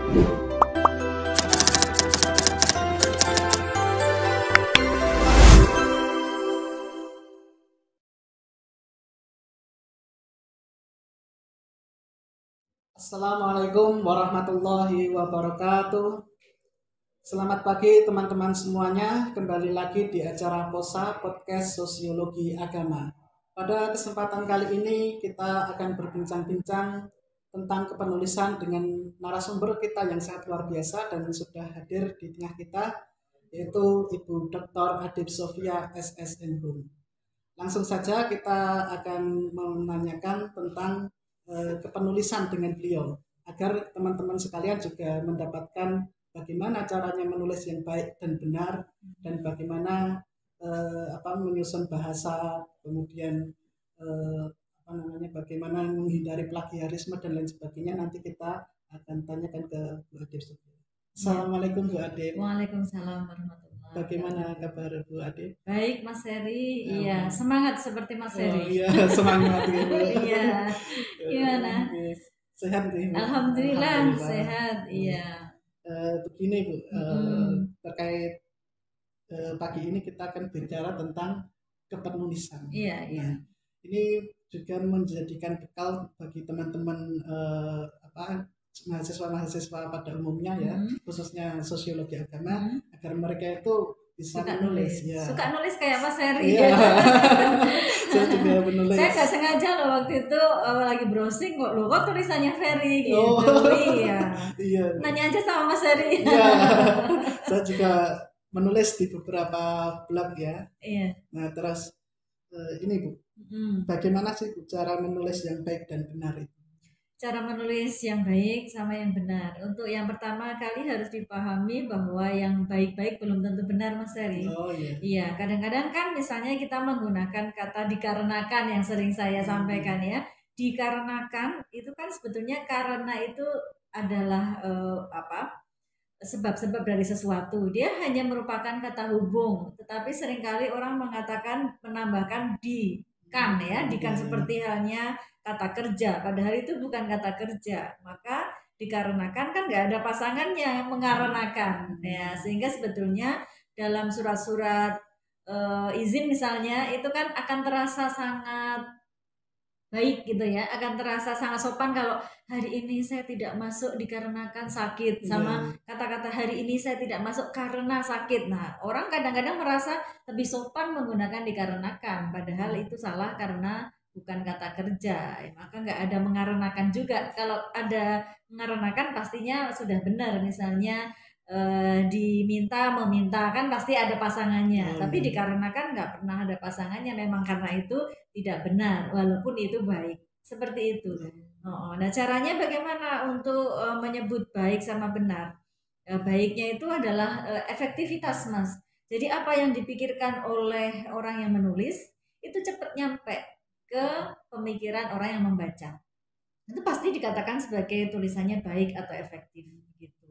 Assalamualaikum warahmatullahi wabarakatuh. Selamat pagi teman-teman semuanya. Kembali lagi di acara POSA Podcast Sosiologi Agama. Pada kesempatan kali ini kita akan berbincang-bincang tentang kepenulisan dengan narasumber kita yang sangat luar biasa dan sudah hadir di tengah kita, yaitu Ibu Dr. Adib Sofia SSN. Langsung saja kita akan menanyakan tentang kepenulisan dengan beliau agar teman-teman sekalian juga mendapatkan bagaimana caranya menulis yang baik dan benar dan bagaimana menyusun bahasa, kemudian bagaimana menghindari plagiarisme dan lain sebagainya. Nanti kita akan tanyakan ke Bu Adib. Assalamualaikum Bu Adib. Waalaikumsalam warahmatullahi wabarakatuh. Bagaimana kabar Bu Adib? Baik Mas Heri, iya semangat seperti Mas Heri. Oh iya semangat gitu. Iya, gimana? Sehat nih. Alhamdulillah sehat, iya. Begini Bu, terkait pagi ini kita akan bicara tentang kepenulisan. Iya. Ini juga menjadikan bekal bagi teman-teman mahasiswa pada umumnya ya, khususnya sosiologi agama, agar mereka itu bisa menulis. Ya. Suka nulis kayak Mas Heri. Iya. Saya juga menulis. Saya nggak sengaja loh waktu itu lagi browsing kok tulisannya Ferry gitu. Iya. Nanya aja sama Mas Heri. Iya. Saya juga menulis di beberapa blog ya. Iya. Nah terus ini Bu, bagaimana sih cara menulis yang baik dan benar itu? Cara menulis yang baik sama yang benar. Untuk yang pertama kali harus dipahami bahwa yang baik-baik belum tentu benar, Mas Heri. Oh iya. Iya, kadang-kadang kan misalnya kita menggunakan kata dikarenakan yang sering saya sampaikan ya. Dikarenakan itu kan sebetulnya karena itu adalah sebab-sebab dari sesuatu. Dia hanya merupakan kata hubung, tetapi seringkali orang mengatakan menambahkan di kan ya, di kan seperti halnya kata kerja, padahal itu bukan kata kerja. Maka dikarenakan kan nggak ada pasangannya mengarenakan ya, sehingga sebetulnya dalam surat-surat izin misalnya itu kan akan terasa sangat baik gitu ya, akan terasa sangat sopan kalau hari ini saya tidak masuk dikarenakan sakit, sama kata-kata hari ini saya tidak masuk karena sakit. Nah, orang kadang-kadang merasa lebih sopan menggunakan dikarenakan, padahal itu salah karena bukan kata kerja. Maka nggak ada mengarenakan juga. Kalau ada mengarenakan pastinya sudah benar, misalnya diminta meminta kan pasti ada pasangannya, tapi dikarenakan nggak pernah ada pasangannya, memang karena itu tidak benar walaupun itu baik, seperti itu. Nah caranya bagaimana untuk menyebut baik sama benar? Baiknya itu adalah efektivitas, Mas. Jadi apa yang dipikirkan oleh orang yang menulis itu cepat nyampe ke pemikiran orang yang membaca, itu pasti dikatakan sebagai tulisannya baik atau efektif gitu.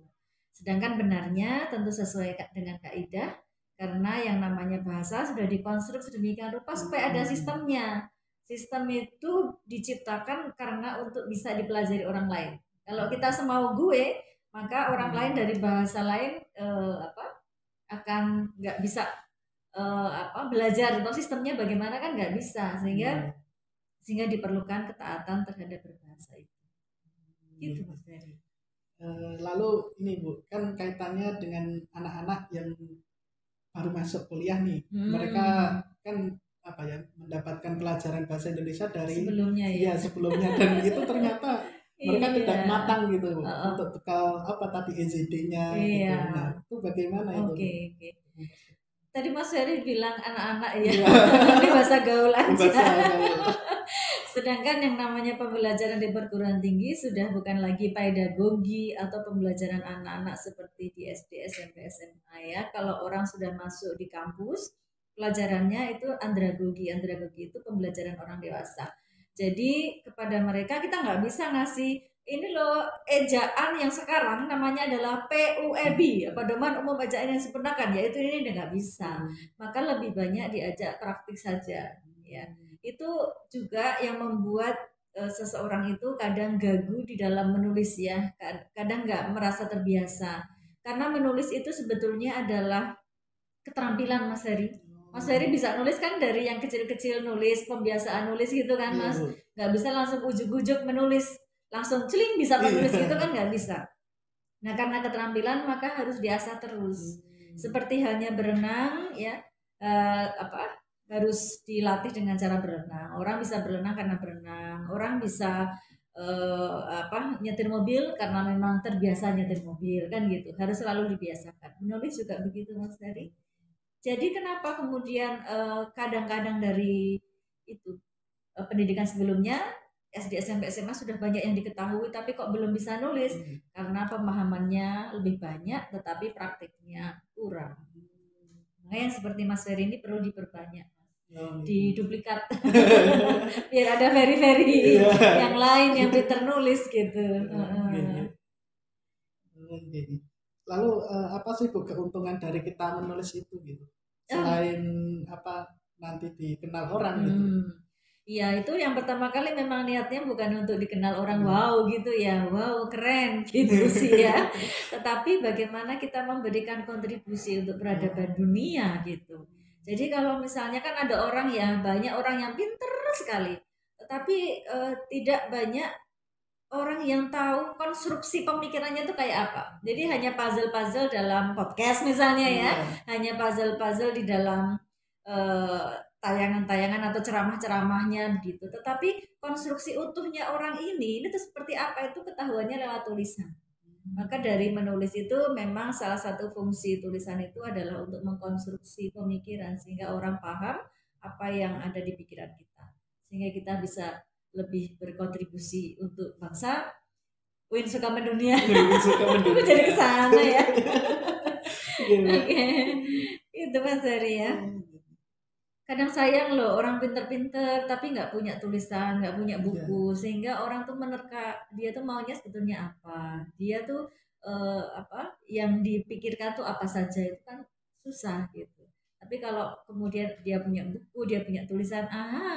Sedangkan benarnya tentu sesuai dengan kaidah, karena yang namanya bahasa sudah dikonstruksi sedemikian rupa supaya ada sistemnya. Sistem itu diciptakan karena untuk bisa dipelajari orang lain. Kalau kita semau gue, maka orang lain dari bahasa lain akan nggak bisa belajar atau sistemnya bagaimana, kan nggak bisa, sehingga diperlukan ketaatan terhadap berbahasa itu. Gitu Mas Ferry. Lalu ini Bu, kan kaitannya dengan anak-anak yang baru masuk kuliah nih. Mereka kan mendapatkan pelajaran bahasa Indonesia dari sebelumnya dan itu ternyata mereka tidak matang gitu untuk bekal EZD-nya gitu. Nah, itu bagaimana itu? Oke. Tadi Mas Ferry bilang anak-anak ya. Ini bahasa gaul aja. Sedangkan yang namanya pembelajaran di perguruan tinggi sudah bukan lagi pedagogi atau pembelajaran anak-anak seperti di SD, SMP, SMA ya. Kalau orang sudah masuk di kampus, pelajarannya itu andragogi. Andragogi itu pembelajaran orang dewasa. Jadi kepada mereka kita nggak bisa ngasih ini loh ejaan yang sekarang namanya adalah PUEB, pedoman umum ejaan yang disempurnakan, yaitu ini nggak bisa. Maka lebih banyak diajak praktik saja ya. Itu juga yang membuat seseorang itu kadang gagu di dalam menulis ya, kadang nggak merasa terbiasa. Karena menulis itu sebetulnya adalah keterampilan Mas Heri. Mas Heri bisa nulis kan dari yang kecil-kecil nulis, pembiasaan nulis gitu kan Iya, Mas. Bu. Nggak bisa langsung ujuk-ujuk menulis, langsung celing bisa menulis gitu kan nggak bisa. Nah karena keterampilan maka harus diasah terus. Seperti halnya berenang ya, apa harus dilatih dengan cara berenang. Orang bisa berenang karena berenang. Orang bisa apa nyetir mobil karena memang terbiasa nyetir mobil kan gitu. Harus selalu dibiasakan. Menulis juga begitu Mas Heri. Jadi kenapa kemudian kadang-kadang dari itu pendidikan sebelumnya SD, SMP, SMA sudah banyak yang diketahui tapi kok belum bisa nulis karena pemahamannya lebih banyak tetapi praktiknya kurang. Nah, yang seperti Mas Ferry ini perlu diperbanyak, diduplikat biar ada Ferry yang lain yang pinter nulis gitu. Lalu apa sih Bu keuntungan dari kita menulis itu gitu? Selain apa nanti dikenal orang gitu. Iya itu yang pertama kali memang niatnya bukan untuk dikenal orang wow gitu ya, wow keren gitu sih ya. Tetapi bagaimana kita memberikan kontribusi untuk peradaban dunia gitu. Jadi kalau misalnya kan ada orang ya, banyak orang yang pinter sekali, tetapi tidak banyak orang yang tahu konstruksi pemikirannya itu kayak apa. Jadi hanya puzzle-puzzle dalam podcast misalnya ya, hanya puzzle-puzzle di dalam tayangan-tayangan atau ceramah-ceramahnya gitu. Tetapi konstruksi utuhnya orang ini tuh seperti apa itu ketahuannya lewat tulisan. Maka dari menulis itu memang salah satu fungsi tulisan itu adalah untuk mengkonstruksi pemikiran sehingga orang paham apa yang ada di pikiran kita. Sehingga kita bisa lebih berkontribusi untuk bangsa. Win suka mendunia. Aku jadi kesana ya. Oke. Itu Mas Heri ya. Kadang sayang loh orang pinter-pinter tapi nggak punya tulisan, nggak punya buku, sehingga orang tuh menerka dia tuh maunya sebetulnya apa, dia tuh apa yang dipikirkan tuh apa saja itu kan susah gitu. Tapi kalau kemudian dia punya buku, dia punya tulisan,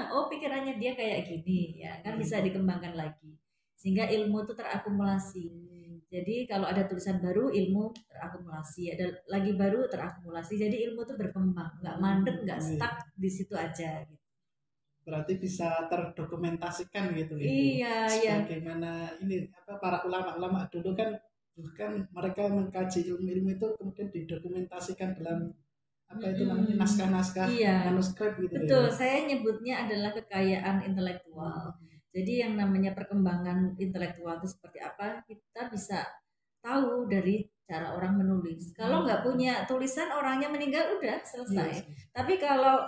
oh pikirannya dia kayak gini ya kan bisa dikembangkan lagi sehingga ilmu tuh terakumulasi. Jadi kalau ada tulisan baru ilmu terakumulasi, ada lagi baru terakumulasi. Jadi ilmu tuh berkembang, nggak mandek, nggak stuck di situ aja. Gitu. Berarti bisa terdokumentasikan gitu ya. Iya, iya. Bagaimana ini apa para ulama-ulama dulu kan mereka mengkaji ilmu-ilmu itu kemudian didokumentasikan dalam apa itu namanya naskah-naskah manuskrip gitu. Betul, saya nyebutnya adalah kekayaan intelektual. Jadi yang namanya perkembangan intelektual itu seperti apa kita bisa tahu dari cara orang menulis. Kalau nggak punya tulisan orangnya meninggal udah selesai. Tapi kalau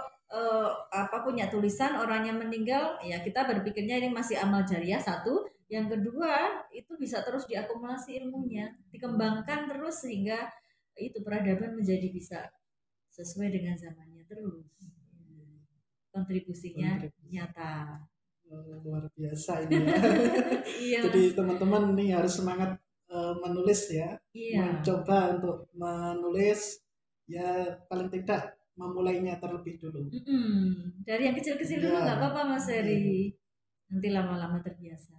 apa punya tulisan orangnya meninggal ya kita berpikirnya ini masih amal jariah satu. Yang kedua itu bisa terus diakumulasi ilmunya, dikembangkan terus sehingga itu peradaban menjadi bisa sesuai dengan zamannya terus. Kontribusinya nyata. Luar biasa ini ya. Iya, jadi teman-teman nih harus semangat menulis ya. Mencoba untuk menulis ya paling tidak memulainya terlebih dulu. Dari yang kecil-kecil dulu nggak apa-apa Mas Heri. Nanti lama-lama terbiasa.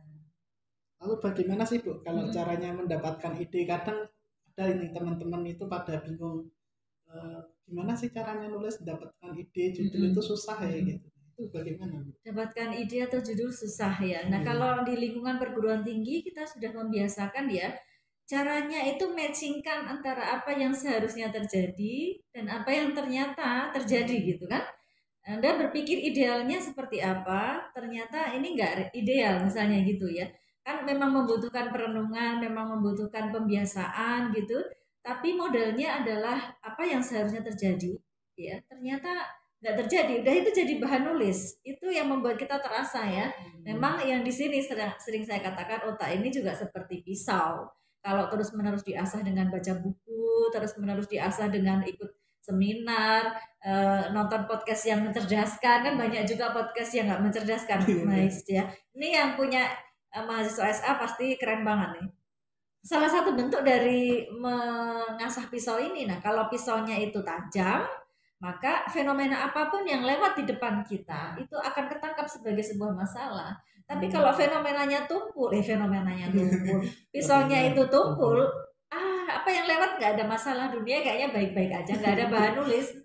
Lalu bagaimana sih Bu kalau caranya mendapatkan ide? Kadang ada ini teman-teman itu pada bingung gimana sih caranya nulis mendapatkan ide judul itu susah ya gitu. Itu bagaimana? Dapatkan ide atau judul susah ya. Nah kalau di lingkungan perguruan tinggi kita sudah membiasakan ya caranya itu matchingkan antara apa yang seharusnya terjadi dan apa yang ternyata terjadi gitu kan. Anda berpikir idealnya seperti apa, ternyata ini enggak ideal misalnya gitu ya. Kan memang membutuhkan perenungan, memang membutuhkan pembiasaan gitu. Tapi modalnya adalah apa yang seharusnya terjadi ya. Ternyata nggak terjadi, udah itu jadi bahan nulis. Itu yang membuat kita terasa ya. Memang yang di sini sering saya katakan otak ini juga seperti pisau. Kalau terus-menerus diasah dengan baca buku, terus-menerus diasah dengan ikut seminar, nonton podcast yang mencerdaskan, kan banyak juga podcast yang nggak mencerdaskan, nice ya. Ini yang punya mahasiswa SA pasti keren banget nih. Salah satu bentuk dari mengasah pisau ini, nah kalau pisaunya itu tajam, maka fenomena apapun yang lewat di depan kita itu akan ketangkap sebagai sebuah masalah. Tapi kalau fenomenanya tumpul, pisaunya itu tumpul, apa yang lewat nggak ada masalah, dunia kayaknya baik-baik aja, nggak ada bahan nulis.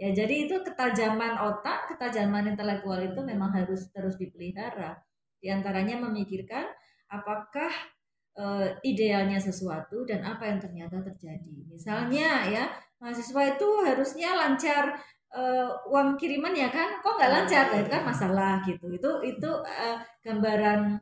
Ya, jadi itu ketajaman otak, ketajaman intelektual itu memang harus terus dipelihara. Di antaranya memikirkan apakah idealnya sesuatu dan apa yang ternyata terjadi. Misalnya ya, mahasiswa itu harusnya lancar uang kiriman ya kan, kok nggak lancar? Nah, itu kan masalah gitu. Itu gambaran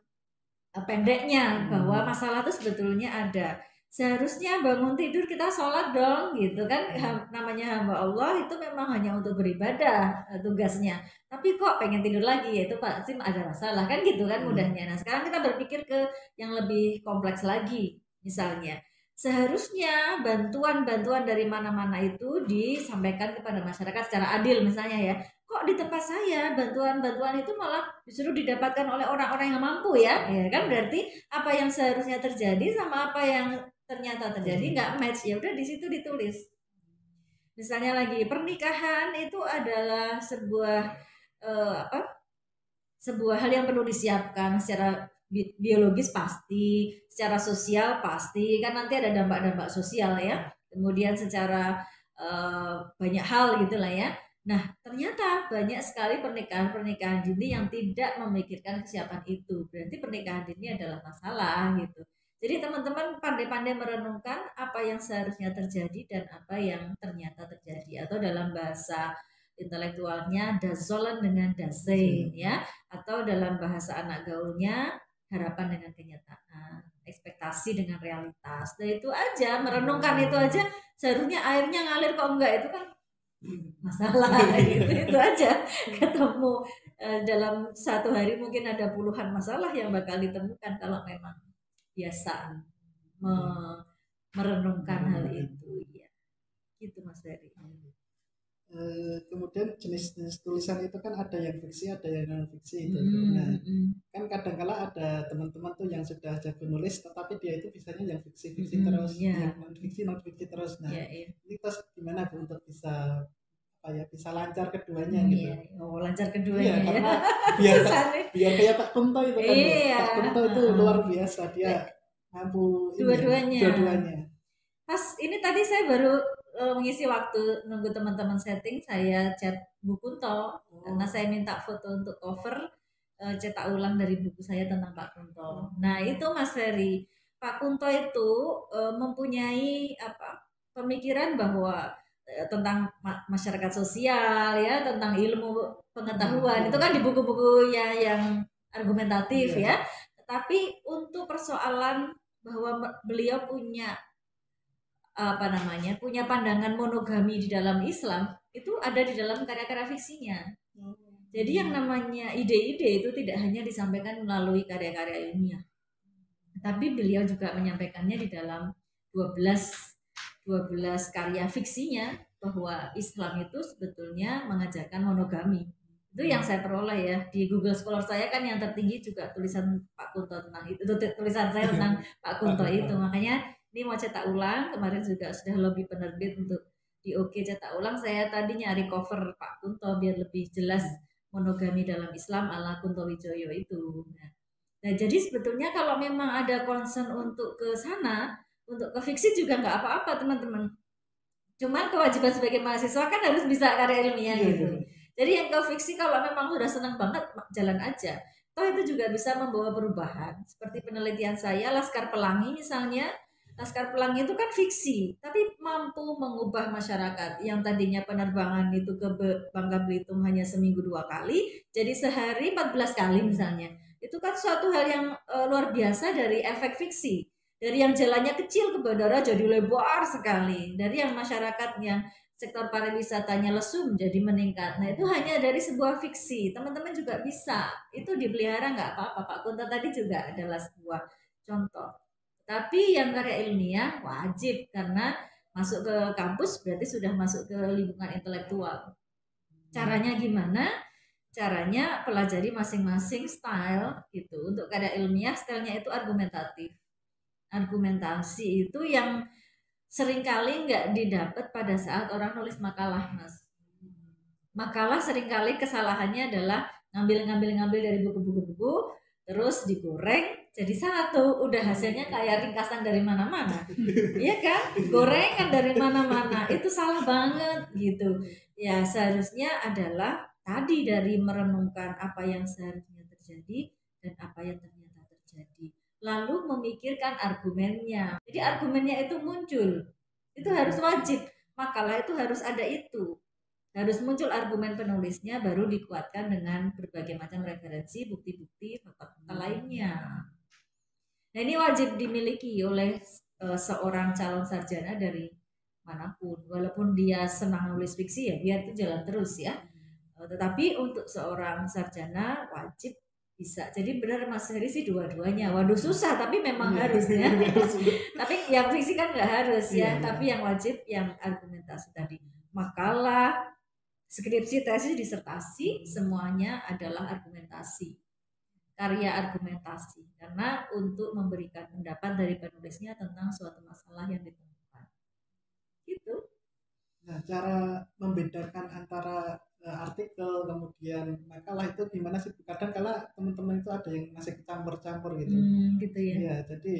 pendeknya bahwa masalah itu sebetulnya ada. Seharusnya bangun tidur kita sholat dong gitu kan, namanya hamba Allah itu memang hanya untuk beribadah tugasnya, tapi kok pengen tidur lagi, ya itu pasti ada masalah kan gitu kan mudahnya. Nah sekarang kita berpikir ke yang lebih kompleks lagi, misalnya seharusnya bantuan-bantuan dari mana-mana itu disampaikan kepada masyarakat secara adil misalnya ya, kok di tempat saya bantuan-bantuan itu malah justru didapatkan oleh orang-orang yang mampu ya, ya kan berarti apa yang seharusnya terjadi sama apa yang ternyata terjadi nggak match, ya udah di situ ditulis. Misalnya lagi pernikahan itu adalah sebuah sebuah hal yang perlu disiapkan secara biologis pasti, secara sosial pasti, kan nanti ada dampak-dampak sosial ya. Kemudian secara banyak hal gitulah ya. Nah, ternyata banyak sekali pernikahan-pernikahan dini yang tidak memikirkan kesiapan itu. Berarti pernikahan dini adalah masalah gitu. Jadi teman-teman pandai-pandai merenungkan apa yang seharusnya terjadi dan apa yang ternyata terjadi, atau dalam bahasa intelektualnya dazolan dengan dasein ya, atau dalam bahasa anak gaulnya harapan dengan kenyataan, ekspektasi dengan realitas. Nah itu aja, merenungkan itu aja, seharusnya airnya ngalir kok enggak, itu kan masalah gitu. Itu aja ketemu dalam satu hari mungkin ada puluhan masalah yang bakal ditemukan kalau memang biasa merenungkan hal itu ya. Gitu Mas Ferry. Kemudian jenis-jenis tulisan itu kan ada yang fiksi, ada yang non fiksi itu. Nah, kan kadang-kala ada teman-teman tuh yang sudah jago nulis, tetapi dia itu bisanya yang fiksi-fiksi terus, yang non fiksi terus. Nah, ini terus gimana Bu untuk bisa bisa lancar keduanya gitu? Oh, lancar keduanya ya. Karena biar kayak Pak Kunto itu kan. Pak Kunto itu luar biasa, dia mampu dua-duanya. Pas ini tadi saya baru mengisi waktu nunggu teman-teman setting, saya chat Bu Kunto karena saya minta foto untuk cover cetak ulang dari buku saya tentang Pak Kunto. Nah itu Mas Ferry, Pak Kunto itu mempunyai pemikiran bahwa tentang masyarakat sosial ya, tentang ilmu pengetahuan itu kan di buku-bukunya yang argumentatif ya. Tapi untuk persoalan bahwa beliau punya punya pandangan monogami di dalam Islam, itu ada di dalam karya-karya fiksinya. Jadi yang namanya ide-ide itu tidak hanya disampaikan melalui karya-karya ilmiah, tapi beliau juga menyampaikannya di dalam 12 karya fiksinya, bahwa Islam itu sebetulnya mengajarkan monogami. Itu yang saya peroleh ya di Google Scholar saya, kan yang tertinggi juga tulisan Pak Kunto tentang itu, tulisan saya tentang Pak Kunto itu. Makanya ini mau cetak ulang, kemarin juga sudah lobby penerbit untuk di OK cetak ulang. Saya tadi nyari cover Pak Kunto biar lebih jelas monogami dalam Islam ala Kunto Wijoyo itu. Nah jadi sebetulnya kalau memang ada concern untuk ke sana, untuk ke fiksi juga nggak apa-apa teman-teman. Cuman kewajiban sebagai mahasiswa kan harus bisa karya ilmiah gitu. Jadi yang ke fiksi kalau memang udah senang banget, jalan aja. Toh itu juga bisa membawa perubahan. Seperti penelitian saya Laskar Pelangi misalnya. Laskar Pelangi itu kan fiksi, tapi mampu mengubah masyarakat yang tadinya penerbangan itu ke Bangka Belitung hanya seminggu 2 kali, jadi sehari 14 kali misalnya. Itu kan suatu hal yang luar biasa dari efek fiksi. Dari yang jalannya kecil ke bandara jadi lebar sekali. Dari yang masyarakat yang sektor pariwisatanya lesum jadi meningkat. Nah itu hanya dari sebuah fiksi. Teman-teman juga bisa. Itu dipelihara nggak apa-apa. Pak Kunto tadi juga adalah sebuah contoh. Tapi yang karya ilmiah wajib, karena masuk ke kampus berarti sudah masuk ke lingkungan intelektual. Caranya gimana? Caranya pelajari masing-masing style gitu. Untuk karya ilmiah stylenya itu argumentatif. Argumentasi itu yang seringkali nggak didapat pada saat orang nulis makalah, Mas. Makalah seringkali kesalahannya adalah ngambil dari buku-buku, terus digoreng jadi satu, udah hasilnya kayak ringkasan dari mana-mana. Iya kan? Gorengan dari mana-mana. Itu salah banget gitu. Ya, seharusnya adalah tadi dari merenungkan apa yang seharusnya terjadi dan apa yang ternyata terjadi. Lalu memikirkan argumennya. Jadi argumennya itu muncul. Itu harus wajib. Makalah itu harus ada itu. Harus muncul argumen penulisnya, baru dikuatkan dengan berbagai macam referensi, bukti-bukti, fakta-fakta lainnya. Nah, ini wajib dimiliki oleh seorang calon sarjana dari manapun. Walaupun dia senang nulis fiksi ya biar itu jalan terus ya. Tetapi untuk seorang sarjana wajib bisa. Jadi benar Mas Heri sih dua-duanya. Waduh susah tapi memang harus ya. Tapi yang fiksi kan nggak harus ya. Tapi yang wajib yang argumentasi tadi. Makalah, skripsi, tesis, disertasi semuanya adalah argumentasi. Karya argumentasi, karena untuk memberikan pendapat dari penulisnya tentang suatu masalah yang ditemukan. Gitu. Nah, cara membedakan antara artikel kemudian makalah itu gimana sih? Kadang kala teman-teman itu ada yang masih campur-campur gitu. Gitu ya. Iya, jadi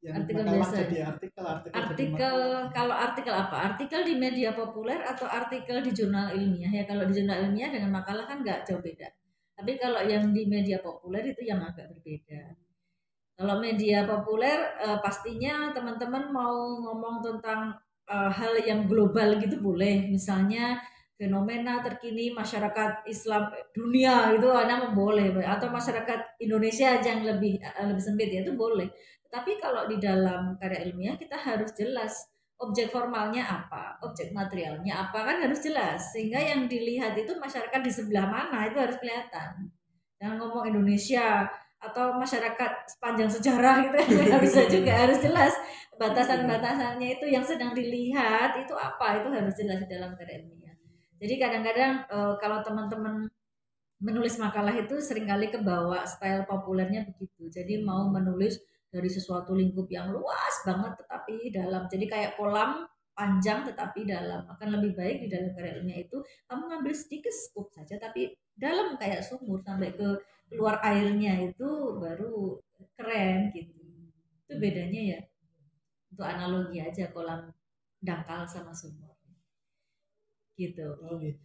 yang artikel makalah biasa. jadi artikel Artikel kalau artikel apa? Artikel di media populer atau artikel di jurnal ilmiah ya? Kalau di jurnal ilmiah dengan makalah kan nggak jauh beda. Tapi kalau yang di media populer itu yang agak berbeda. Kalau media populer pastinya teman-teman mau ngomong tentang hal yang global gitu boleh. Misalnya fenomena terkini masyarakat Islam dunia itu Anda boleh, atau masyarakat Indonesia yang lebih sempit ya itu boleh. Tapi kalau di dalam karya ilmiah kita harus jelas objek formalnya apa, objek materialnya apa kan harus jelas, sehingga yang dilihat itu masyarakat di sebelah mana itu harus kelihatan. Jangan ngomong Indonesia atau masyarakat sepanjang sejarah gitu nggak bisa juga, harus jelas batasan-batasannya itu yang sedang dilihat itu apa, itu harus jelas di dalam karya ilmiah. Jadi kadang-kadang kalau teman-teman menulis makalah itu seringkali kebawa style populernya begitu. Jadi mau menulis dari sesuatu lingkup yang luas banget tetapi dalam. Jadi kayak kolam panjang tetapi dalam. Akan lebih baik di dalam karya ilmiah itu kamu ngambil sedikit scoop saja tapi dalam kayak sumur sampai ke keluar airnya itu baru keren gitu. Itu bedanya ya. Untuk analogi aja kolam dangkal sama sumur. Gitu. Oh, gitu.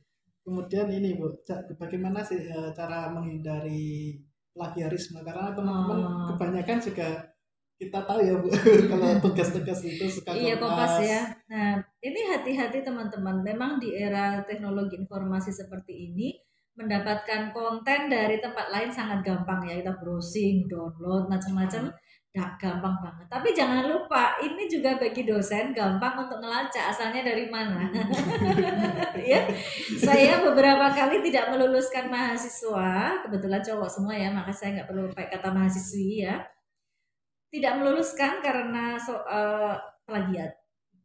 Kemudian ini Bu, bagaimana sih cara menghindari plagiarisme? Karena teman-teman kebanyakan juga kita tahu ya Bu, kalau tugas-tugas itu suka kopas ya. Nah, ini hati-hati teman-teman. Memang di era teknologi informasi seperti ini, mendapatkan konten dari tempat lain sangat gampang ya. Kita browsing, download, macam-macam. Gampang banget. Tapi jangan lupa, ini juga bagi dosen gampang untuk ngelacak asalnya dari mana. Ya, saya beberapa kali tidak meluluskan mahasiswa, kebetulan cowok semua ya, maka saya nggak perlu pakai kata mahasiswi ya. Tidak meluluskan karena plagiat.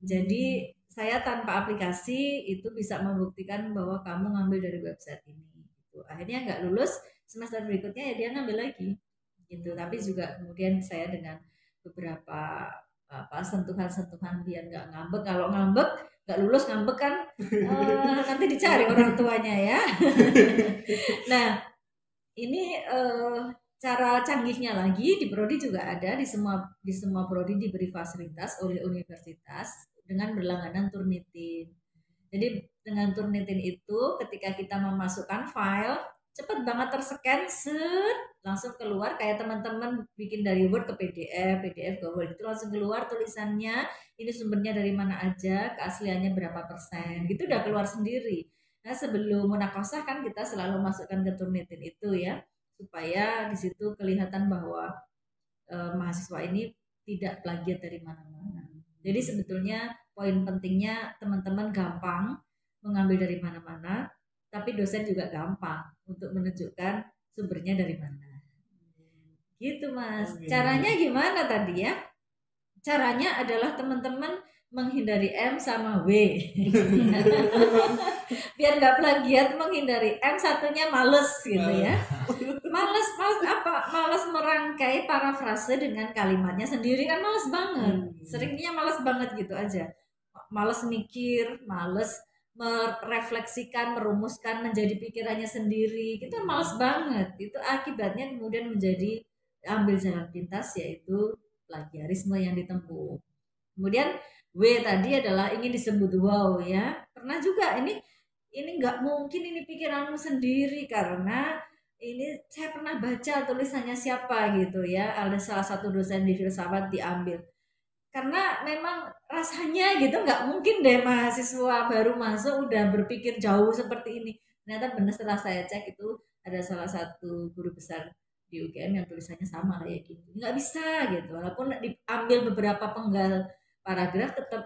Jadi saya tanpa aplikasi itu bisa membuktikan bahwa kamu ngambil dari website ini. Gitu. Akhirnya nggak lulus, semester berikutnya ya dia ngambil lagi. Gitu. Tapi juga kemudian saya dengan beberapa sentuhan-sentuhan biar nggak ngambek. Kalau ngambek nggak lulus ngambek kan nanti dicari orang tuanya ya. Nah ini cara canggihnya lagi di prodi juga ada, di semua prodi diberi fasilitas oleh universitas dengan berlangganan Turnitin. Jadi dengan Turnitin itu ketika kita memasukkan file cepet banget terscan, langsung keluar kayak teman-teman bikin dari Word ke PDF, PDF ke Word itu langsung keluar tulisannya, ini sumbernya dari mana aja, keasliannya berapa persen, gitu udah keluar sendiri. Nah sebelum munakosah kan kita selalu masukkan ke Turnitin itu ya, supaya di situ kelihatan bahwa mahasiswa ini tidak plagiat dari mana-mana. Jadi sebetulnya poin pentingnya teman-teman gampang mengambil dari mana-mana, tapi dosen juga gampang untuk menunjukkan sumbernya dari mana. Gitu Mas. Caranya gimana tadi ya? Caranya adalah teman-teman menghindari M sama W. Biar nggak plagiat, menghindari M, satunya males gitu ya. Males apa? Males merangkai parafrase dengan kalimatnya sendiri kan males banget. Seringnya males banget gitu aja. Males mikir, males merefleksikan, merumuskan menjadi pikirannya sendiri. Itu males banget. Itu akibatnya kemudian menjadi ambil jalan pintas, yaitu plagiarisme yang ditempuh. Kemudian W tadi adalah ingin disebut wow ya. Pernah juga ini nggak mungkin ini pikiranmu sendiri, karena ini saya pernah baca tulisannya siapa gitu ya. Ada salah satu dosen di filsafat diambil, karena memang rasanya gitu nggak mungkin deh mahasiswa baru masuk udah berpikir jauh seperti ini. Ternyata benar, setelah saya cek itu ada salah satu guru besar di UGM yang tulisannya sama kayak gitu. Nggak bisa gitu, walaupun diambil beberapa penggal paragraf, tetap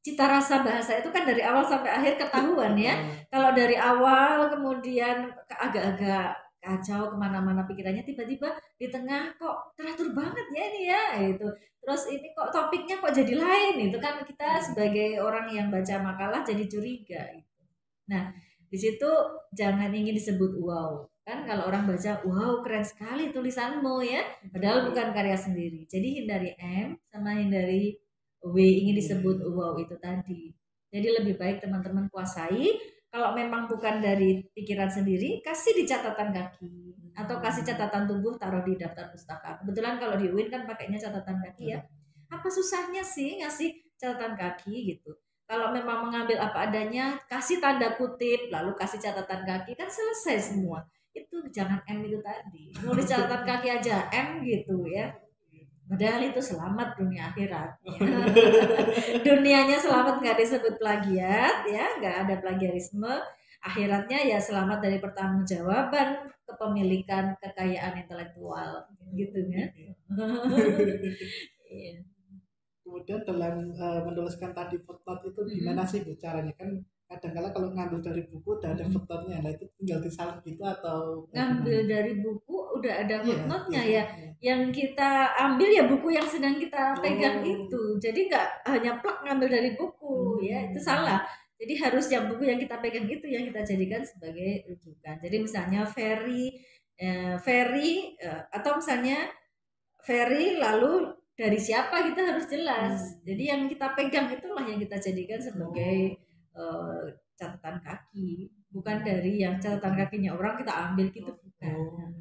cita rasa bahasa itu kan dari awal sampai akhir ketahuan ya. Kalau dari awal kemudian agak-agak kacau kemana-mana pikirannya, tiba-tiba di tengah kok teratur banget ya ini ya itu, terus ini kok topiknya kok jadi lain, itu kan kita sebagai orang yang baca makalah jadi curiga gitu. Nah di situ jangan ingin disebut wow, kan kalau orang baca wow keren sekali tulisanmu ya, padahal bukan karya sendiri. Jadi hindari M sama hindari W ingin disebut wow itu tadi. Jadi lebih baik teman-teman kuasai. Kalau memang bukan dari pikiran sendiri, kasih di catatan kaki atau kasih catatan tubuh, taruh di daftar pustaka. Kebetulan kalau di UIN kan pakainya catatan kaki ya. Apa susahnya sih ngasih catatan kaki gitu? Kalau memang mengambil apa adanya, kasih tanda kutip, lalu kasih catatan kaki, kan selesai semua. Itu jangan M itu tadi. Nulis catatan kaki aja M gitu ya. Padahal itu selamat dunia akhirat. Ya. Dunianya selamat, nggak disebut plagiat, ya, nggak ada plagiarisme. Akhiratnya ya selamat dari pertanggungjawaban kepemilikan kekayaan intelektual, gitu kan? Kemudian dalam menuliskan tadi footnote itu gimana sih Bu caranya? Kan kadang-kala kalau ngambil dari buku udah ada footnote-nya, nah itu tinggal disalin gitu atau ngambil dari buku udah ada footnote-nya ya. Yang kita ambil ya buku yang sedang kita pegang itu. Jadi nggak hanya plak ngambil dari buku ya, itu salah. Jadi harus yang buku yang kita pegang itu yang kita jadikan sebagai rujukan. Jadi misalnya Ferry atau misalnya Ferry lalu dari siapa, kita harus jelas. Jadi yang kita pegang itulah yang kita jadikan sebagai catatan kaki, bukan dari yang catatan kakinya orang kita ambil gitu, bukan.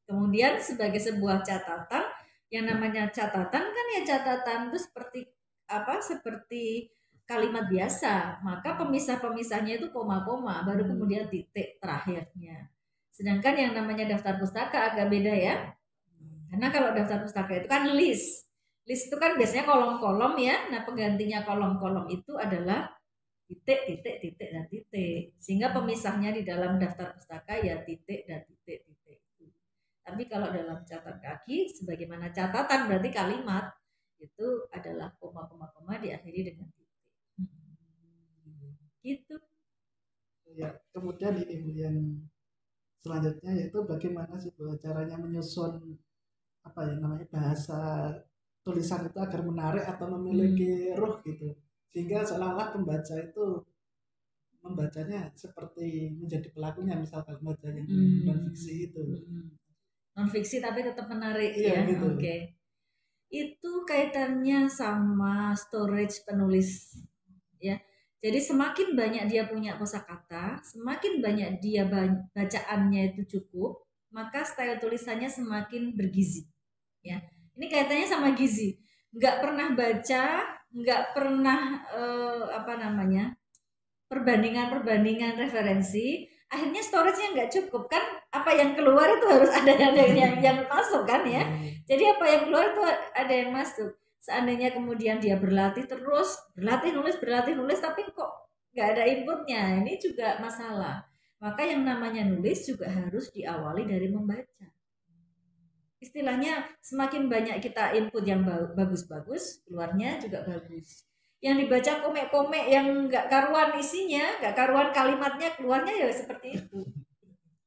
Kemudian sebagai sebuah catatan, yang namanya catatan kan ya catatan itu seperti apa? Seperti kalimat biasa, maka pemisah-pemisahnya itu koma-koma, baru kemudian titik terakhirnya. Sedangkan yang namanya daftar pustaka agak beda ya. Karena kalau daftar pustaka itu kan list. List itu kan biasanya kolom-kolom ya. Nah, penggantinya kolom-kolom itu adalah titik, titik, titik, dan titik. Sehingga pemisahnya di dalam daftar pustaka ya titik dan titik, titik. Tapi kalau dalam catatan kaki, sebagaimana catatan berarti kalimat, itu adalah koma-koma-koma diakhiri dengan titik. Gitu. Ya, kemudian ini Bu yang selanjutnya yaitu bagaimana sih Bu caranya menyusun apa ya namanya bahasa tulisan itu agar menarik atau memiliki ruh gitu, sehingga seolah-olah pembaca itu membacanya seperti menjadi pelakunya, misalkan bacanya non fiksi itu. Non fiksi tapi tetap menarik ya. Gitu. Oke. Itu kaitannya sama storage penulis ya. Jadi semakin banyak dia punya kosakata, semakin banyak dia bacaannya itu cukup, maka style tulisannya semakin bergizi. Ya, ini kaitannya sama gizi. Nggak pernah baca, nggak pernah perbandingan referensi, akhirnya storage-nya nggak cukup kan? Apa yang keluar itu harus ada yang masuk kan ya? Jadi apa yang keluar itu ada yang masuk. Seandainya kemudian dia berlatih terus, berlatih nulis, tapi kok nggak ada inputnya, ini juga masalah. Maka yang namanya nulis juga harus diawali dari membaca. Istilahnya semakin banyak kita input yang bagus-bagus, keluarnya juga bagus. Yang dibaca komek-komek yang nggak karuan isinya, nggak karuan kalimatnya, keluarnya ya seperti itu.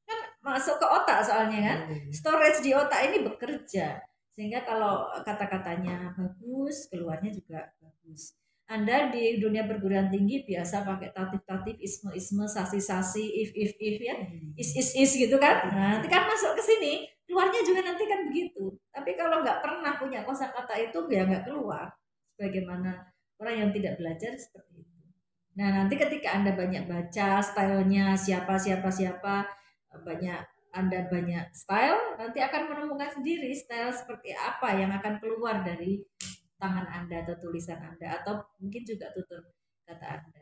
Kan masuk ke otak soalnya kan, storage di otak ini bekerja. Sehingga kalau kata-katanya bagus, keluarnya juga bagus. Anda di dunia perguruan tinggi biasa pakai tatif-tatif, isme-isme, sasi-sasi, if ya, is gitu kan. Nah, nanti kan masuk ke sini, keluarnya juga nanti kan begitu. Tapi kalau nggak pernah punya kosakata itu ya nggak keluar. Sebagaimana orang yang tidak belajar seperti itu. Nah, nanti ketika Anda banyak baca stylenya siapa, banyak Anda banyak style, nanti akan menemukan sendiri style seperti apa yang akan keluar dari tangan Anda atau tulisan Anda atau mungkin juga tutur kata Anda.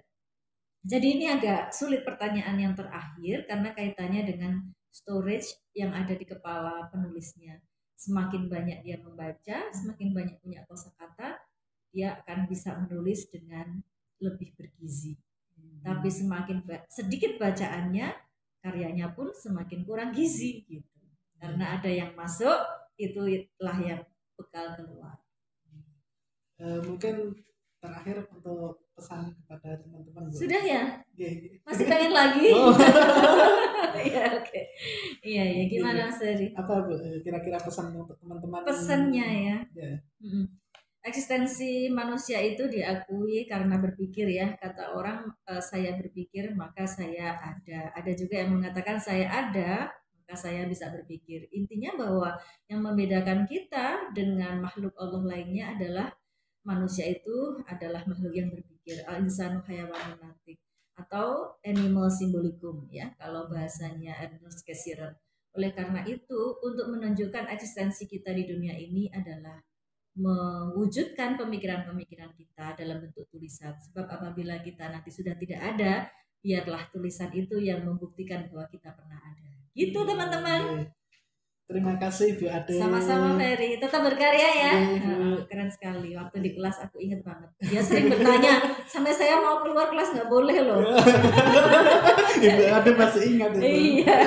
Jadi ini agak sulit pertanyaan yang terakhir karena kaitannya dengan storage yang ada di kepala penulisnya. Semakin banyak dia membaca, semakin banyak punya kosakata, dia akan bisa menulis dengan lebih bergizi. Tapi semakin sedikit bacaannya, karyanya pun semakin kurang gizi gitu. Karena ada yang masuk, itulah yang bekal keluar. Mungkin terakhir untuk pesan kepada teman-teman. Sudah ya? Yeah. Masih pengen lagi? Oh. Iya, oke. Iya, ya gimana Mas Dari? Apa Bu, kira-kira pesan untuk teman-teman? Pesannya ya. Yeah. Eksistensi manusia itu diakui karena berpikir ya. Kata orang saya berpikir maka saya ada. Ada juga yang mengatakan saya ada maka saya bisa berpikir. Intinya bahwa yang membedakan kita dengan makhluk Allah lainnya adalah manusia itu adalah makhluk yang berpikir. Al-insanu hayawanun natik atau animal symbolikum ya kalau bahasanya Ernest Cassirer. Oleh karena itu untuk menunjukkan eksistensi kita di dunia ini adalah mewujudkan pemikiran-pemikiran kita dalam bentuk tulisan. Sebab apabila kita nanti sudah tidak ada, biarlah tulisan itu yang membuktikan bahwa kita pernah ada. Gitu teman-teman. Terima kasih Bu Ade. Sama-sama Ferry, tetap berkarya ya. Keren sekali. Waktu di kelas aku inget banget. Dia sering bertanya, sampai saya mau keluar kelas nggak boleh loh. Ibu Ade masih ingat itu. Iya.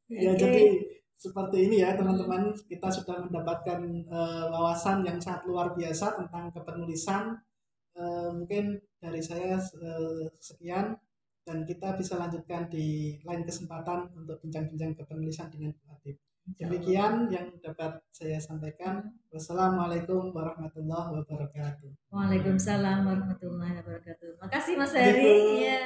Ya jadi seperti ini ya teman-teman, kita sudah mendapatkan wawasan yang sangat luar biasa tentang kepenulisan. Mungkin dari saya sekian, dan kita bisa lanjutkan di lain kesempatan untuk bincang-bincang kepenulisan dengan Bu Ade. Demikian yang dapat saya sampaikan. Wassalamualaikum warahmatullahi wabarakatuh. Waalaikumsalam warahmatullahi wabarakatuh. Makasih Mas Heri. Ya.